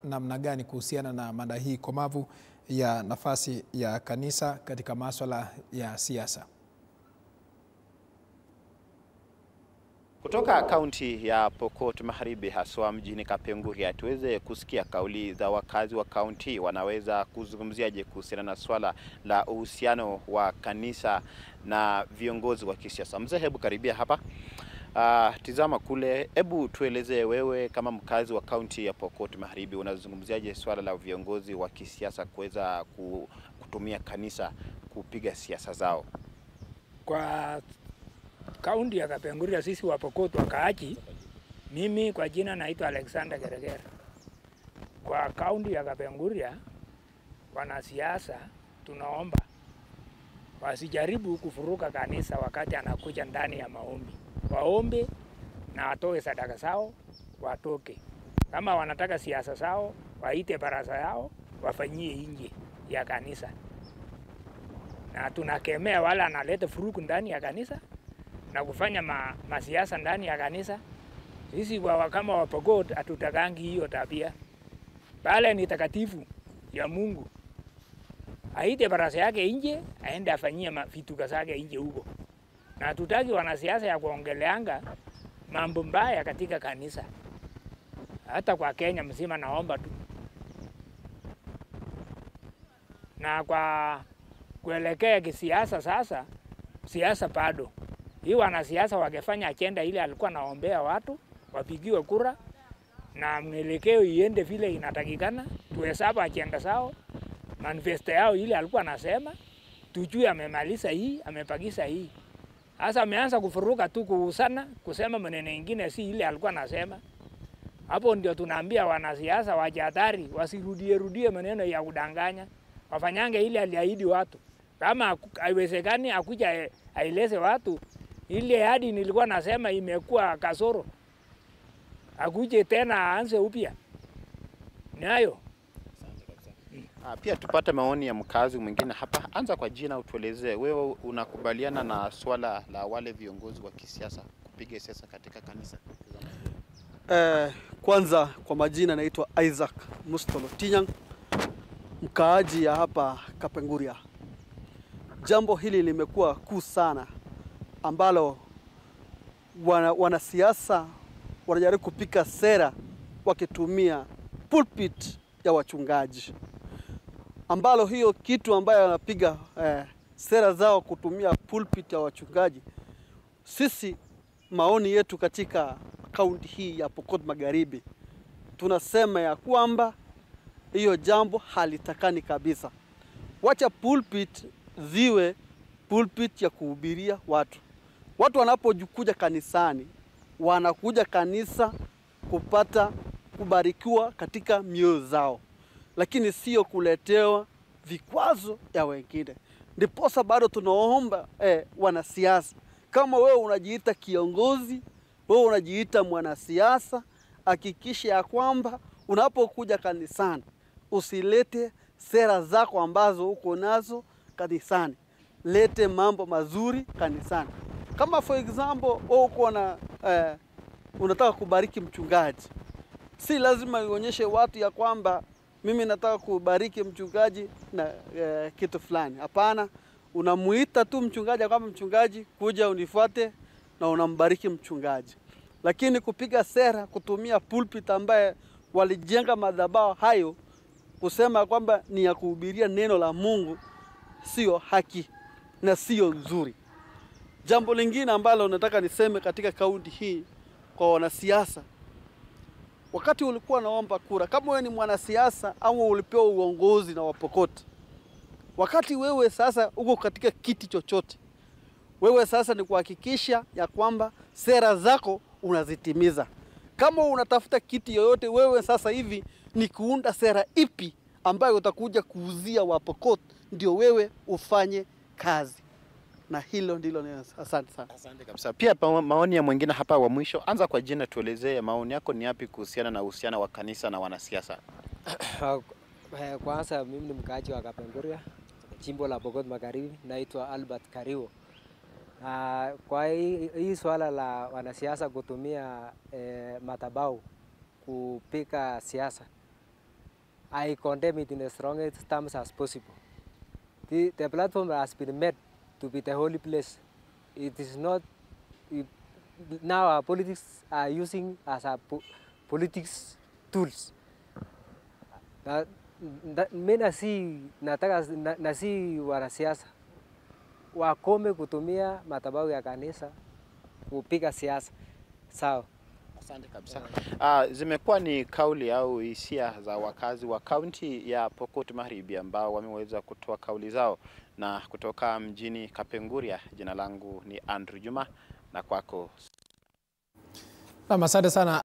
namna gani kuhusiana na mada hii komavu ya nafasi ya kanisa katika masuala ya siasa? Kutoka kaunti ya Pokot Magharibi haswa mjini Kapenguria, tuweze kusikia kauli za wakazi wa kaunti. Wanaweza kuzungumziaje kuhusiana na swala la uhusiano wa kanisa na viongozi wa kisiasa? Mzee, hebu karibia hapa. Tizama kule, hebu tueleze wewe kama mkazi wa kaunti ya Pokot Magharibi, unazungumziaje swala la viongozi wa kisiasa kuweza kutumia kanisa kupiga siasa zao? Kwa kaunti ya Kapenguria, sisi wa Pokot wakaaji, mimi kwa jina naitwa Alexander Geregere. Kwa kaunti ya Kapenguria, wanasiasa tunaomba wasijaribu kufuruka kanisa wakati anakuja ndani ya maombi. Waombe na watoe sadaka zao, watoke. Kama wanataka siasa zao, waite baraza yao, wafanyie nje ya kanisa. Na tunakemea wala analeta furuku ndani ya kanisa na kufanya masiasa ndani ya kanisa. Sisi kama wa Pokot hatutakangi hiyo tabia. Bale ni takatifu ya Mungu. Aite baraza yake nje, aende afanyie vitu zake nje huko. Na hatutaki wanasiasa ya kuongeleanga mambo mbaya katika kanisa. Hata kwa Kenya mzima naomba tu. Na kwa kuelekea kisiasa sasa, siasa bado. Hii wanasiasa wakifanya agenda ile alikuwa naombea watu, wapigiwe kura na mwelekeo iende vile inatakikana, tuhesabu agenda zao, manifesto yao ile alikuwa anasema, tujue amemaliza hii, amepagisa hii. Sasa ameanza kufuruka tu kuusana, kusema maneno mengine si ile alikuwa anasema. Hapo ndio tunaambia wanasiasa wajihadhari, wasirudie maneno ya kudanganya. Wafanyange ile aliahidi watu. Kama haiwezekani akuja aeleze watu ile hadi nilikuwa nasema imekuwa kasoro, akuje tena aanze upya. Nayo. Pia tupate maoni ya mkazi mwingine hapa. Anza kwa jina, utuelezee wewe unakubaliana na swala la wale viongozi wa kisiasa kupiga siasa katika kanisa? Kwanza kwa majina naitwa Isaac Mustolo Tinyang, mkaaji ya hapa Kapenguria. Jambo hili limekuwa kuu sana ambalo wanasiasa wanajaribu kupika sera wakitumia pulpit ya wachungaji, ambalo hiyo kitu ambayo wanapiga sera zao kutumia pulpit ya wachungaji. Sisi maoni yetu katika kaunti hii ya Pokot Magharibi tunasema ya kwamba hiyo jambo halitakani kabisa. Wacha pulpit ziwe pulpit ya kuhubiria watu. Watu wanapokuja kanisani, wanakuja kanisa kupata kubarikiwa katika mioyo zao, lakini sio kuletewa vikwazo ya wengine. Ndiposa bado tunaomba wanasiasa, kama wewe unajiita kiongozi, wewe unajiita mwanasiasa, hakikisha ya kwamba unapokuja kanisani usilete sera zako ambazo uko nazo kanisani. Lete mambo mazuri kanisani. Kama for example uko na unataka kubariki mchungaji, si lazima uonyeshe watu ya kwamba mimi nataka kubariki mchungaji na kitu fulani. Hapana, unamuita tu mchungaji kama mchungaji, kuja unifuate na unambariki mchungaji. Lakini kupiga sera kutumia pulpit ambaye walijenga madhabahu hayo kusema kwamba ni ya kuhubiria neno la Mungu, sio haki na sio nzuri. Jambo lingine ambalo nataka niseme katika kaunti hii kwa wanasiasa, wakati ulikuwa naomba kura, kama wewe ni mwanasiasa au ulipewa uongozi na Wapokot, wakati wewe sasa uko katika kiti chochote, wewe sasa ni kuhakikisha ya kwamba sera zako unazitimiza. Kama unatafuta kiti yoyote, wewe sasa hivi ni kuunda sera ipi ambayo utakuja kuuzia Wapokot ndio wewe ufanye kazi. Na hilo ndilo neno. Asante sana. Asante kabisa. Pia maoni ya mwingine hapa wa mwisho. Anza kwa jina, tuelezee maoni yako ni yapi kuhusiana na uhusiano wa kanisa na wanasiasa? Kwanza mimi ni mkaaji wa Kapenguria, jimbo la Pokot Magharibi, naitwa Albert Kariwo. Kwa hii swala la wanasiasa kutumia madhabahu kupika siasa, I condemn it in the strongest terms as possible. The platform has been made to be the holy place. It is not. Now our politics are using as a politics tools. Mimi nasi wanasiasa wakome kutumia madhabahu ya kanisa kupiga siasa. Sawa. Asante kabisa. Zimekuwa ni kauli au hisia za wakazi wa kaunti ya Pokot Magharibi ambao wameweza kutoa kauli zao, na kutoka mjini Kapenguria, jina langu ni Andrew Juma, na kwako. Asante sana.